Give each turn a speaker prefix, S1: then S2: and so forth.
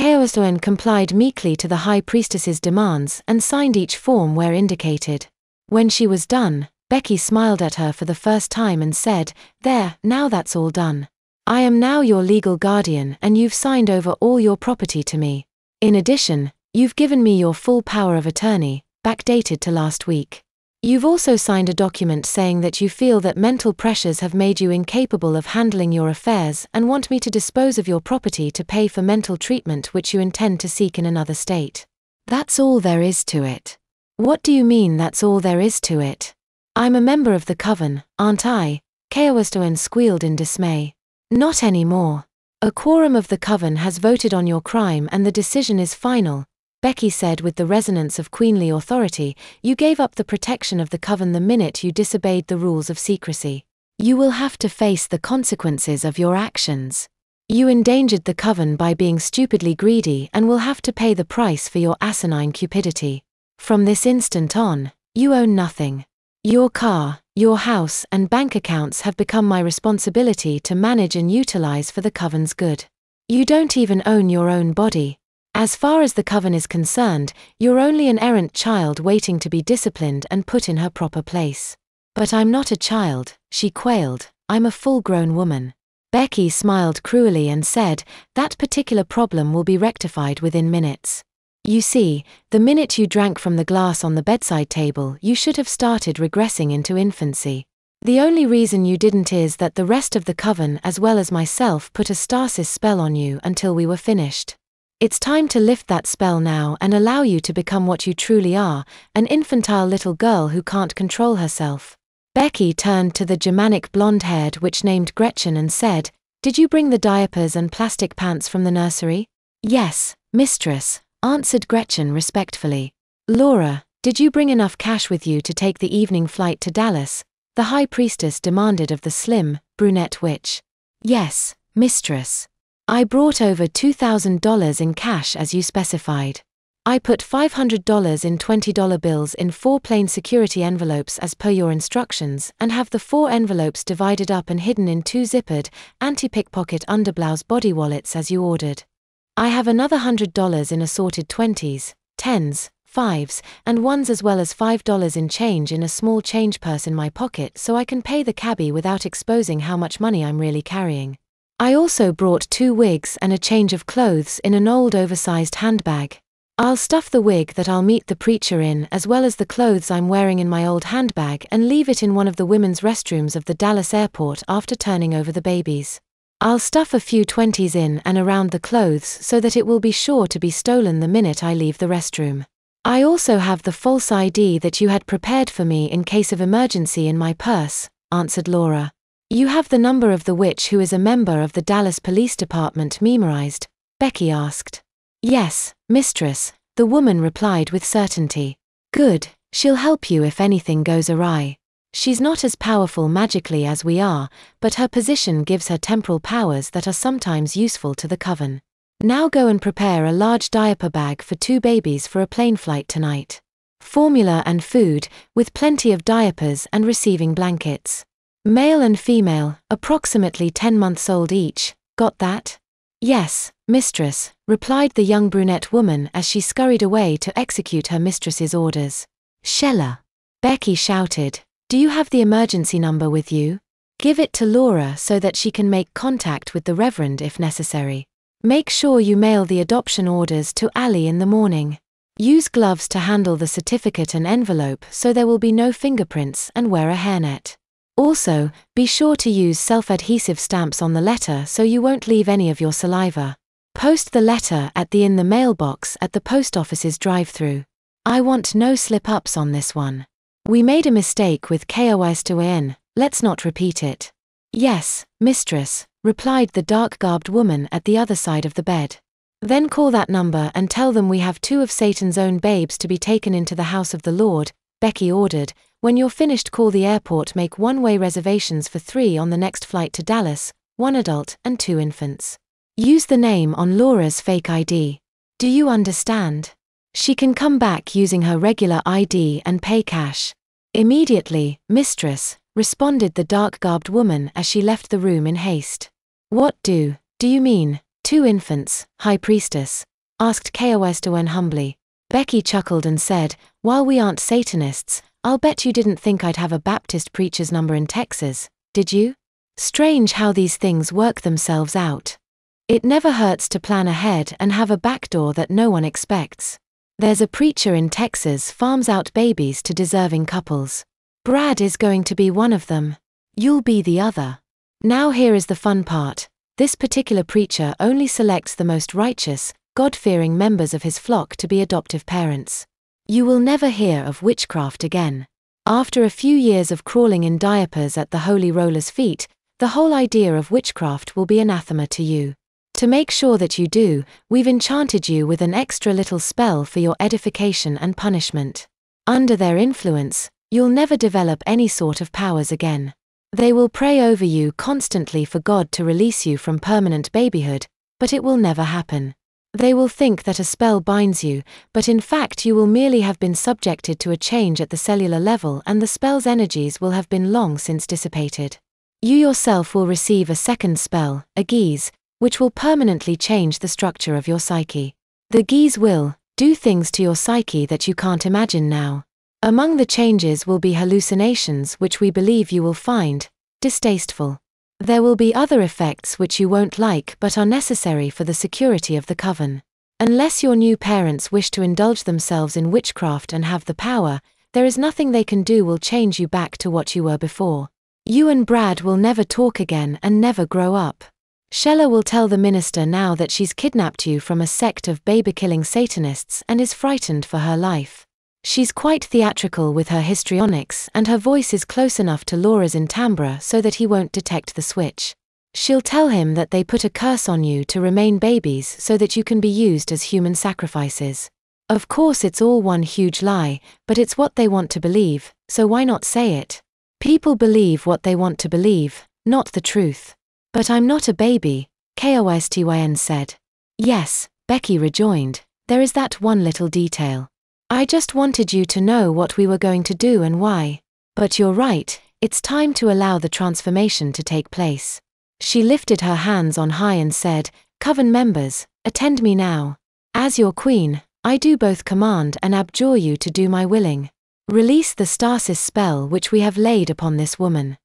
S1: Kaostoen complied meekly to the high priestess's demands and signed each form where indicated. When she was done, Becky smiled at her for the first time and said, "There, now that's all done. I am now your legal guardian and you've signed over all your property to me. In addition, you've given me your full power of attorney, backdated to last week. You've also signed a document saying that you feel that mental pressures have made you incapable of handling your affairs and want me to dispose of your property to pay for mental treatment which you intend to seek in another state. That's all there is to it." "What do you mean that's all there is to it? I'm a member of the coven, aren't I?" Kaostoen squealed in dismay. "Not anymore. A quorum of the coven has voted on your crime and the decision is final," Becky said with the resonance of queenly authority. "You gave up the protection of the coven the minute you disobeyed the rules of secrecy. You will have to face the consequences of your actions. You endangered the coven by being stupidly greedy and will have to pay the price for your asinine cupidity. From this instant on, you own nothing. Your car, your house and bank accounts have become my responsibility to manage and utilize for the coven's good. You don't even own your own body. As far as the coven is concerned, you're only an errant child waiting to be disciplined and put in her proper place." "But I'm not a child," she quailed. "I'm a full-grown woman." Becky smiled cruelly and said, "That particular problem will be rectified within minutes. You see, the minute you drank from the glass on the bedside table, you should have started regressing into infancy. The only reason you didn't is that the rest of the coven as well as myself put a stasis spell on you until we were finished. It's time to lift that spell now and allow you to become what you truly are, an infantile little girl who can't control herself." Becky turned to the Germanic blonde-haired witch named Gretchen and said, "Did you bring the diapers and plastic pants from the nursery?" "Yes, mistress," answered Gretchen respectfully. "Laura, did you bring enough cash with you to take the evening flight to Dallas?" the high priestess demanded of the slim, brunette witch. "Yes, mistress. I brought over $2,000 in cash as you specified. I put $500 in $20 bills in 4 plain security envelopes as per your instructions and have the 4 envelopes divided up and hidden in 2 zippered, anti-pickpocket underblouse body wallets as you ordered. I have another $100 in assorted 20s, 10s, 5s, and 1s as well as $5 in change in a small change purse in my pocket so I can pay the cabbie without exposing how much money I'm really carrying. I also brought 2 wigs and a change of clothes in an old oversized handbag. I'll stuff the wig that I'll meet the preacher in as well as the clothes I'm wearing in my old handbag and leave it in one of the women's restrooms of the Dallas airport after turning over the babies. I'll stuff a few 20s in and around the clothes so that it will be sure to be stolen the minute I leave the restroom. I also have the false ID that you had prepared for me in case of emergency in my purse," answered Laura. "You have the number of the witch who is a member of the Dallas Police Department memorized?" Becky asked. "Yes, mistress," the woman replied with certainty. "Good, she'll help you if anything goes awry. She's not as powerful magically as we are, but her position gives her temporal powers that are sometimes useful to the coven. Now go and prepare a large diaper bag for 2 babies for a plane flight tonight. Formula and food, with plenty of diapers and receiving blankets. Male and female, approximately 10 months old each. Got that?" "Yes, mistress," replied the young brunette woman as she scurried away to execute her mistress's orders. "Shella," Becky shouted, "do you have the emergency number with you? Give it to Laura so that she can make contact with the Reverend if necessary. Make sure you mail the adoption orders to Allie in the morning. Use gloves to handle the certificate and envelope so there will be no fingerprints and wear a hairnet. Also, be sure to use self-adhesive stamps on the letter so you won't leave any of your saliva. Post the letter in the mailbox at the post office's drive-thru. I want no slip-ups on this one. We made a mistake with Kaostoen, let's not repeat it." "Yes, mistress," replied the dark-garbed woman at the other side of the bed. "Then call that number and tell them we have 2 of Satan's own babes to be taken into the house of the Lord," Becky ordered. "When you're finished, call the airport, make one-way reservations for 3 on the next flight to Dallas, 1 adult and 2 infants. Use the name on Laura's fake ID. Do you understand? She can come back using her regular ID and pay cash." "Immediately, mistress," responded the dark-garbed woman as she left the room in haste. "What do you mean, 2 infants, High Priestess?" asked Kaowestowen humbly. Becky chuckled and said, "While we aren't Satanists, I'll bet you didn't think I'd have a Baptist preacher's number in Texas, did you? Strange how these things work themselves out. It never hurts to plan ahead and have a backdoor that no one expects. There's a preacher in Texas farms out babies to deserving couples. Brad is going to be one of them. You'll be the other. Now here is the fun part. This particular preacher only selects the most righteous, God-fearing members of his flock to be adoptive parents. You will never hear of witchcraft again. After a few years of crawling in diapers at the Holy Roller's feet, the whole idea of witchcraft will be anathema to you. To make sure that you do, we've enchanted you with an extra little spell for your edification and punishment. Under their influence, you'll never develop any sort of powers again. They will pray over you constantly for God to release you from permanent babyhood, but it will never happen. They will think that a spell binds you, but in fact you will merely have been subjected to a change at the cellular level and the spell's energies will have been long since dissipated. You yourself will receive a second spell, a geese, which will permanently change the structure of your psyche. The geese will do things to your psyche that you can't imagine now. Among the changes will be hallucinations which we believe you will find distasteful. There will be other effects which you won't like but are necessary for the security of the coven. Unless your new parents wish to indulge themselves in witchcraft and have the power, there is nothing they can do will change you back to what you were before. You and Brad will never talk again and never grow up. Shella will tell the minister now that she's kidnapped you from a sect of baby-killing Satanists and is frightened for her life. She's quite theatrical with her histrionics and her voice is close enough to Laura's in timbre so that he won't detect the switch. She'll tell him that they put a curse on you to remain babies so that you can be used as human sacrifices. Of course it's all one huge lie, but it's what they want to believe, so why not say it? People believe what they want to believe, not the truth. But I'm not a baby, Kostyn said. Yes, Becky rejoined, there is that one little detail. I just wanted you to know what we were going to do and why. But you're right, it's time to allow the transformation to take place. She lifted her hands on high and said, Coven members, attend me now. As your queen, I do both command and abjure you to do my willing. Release the stasis spell which we have laid upon this woman.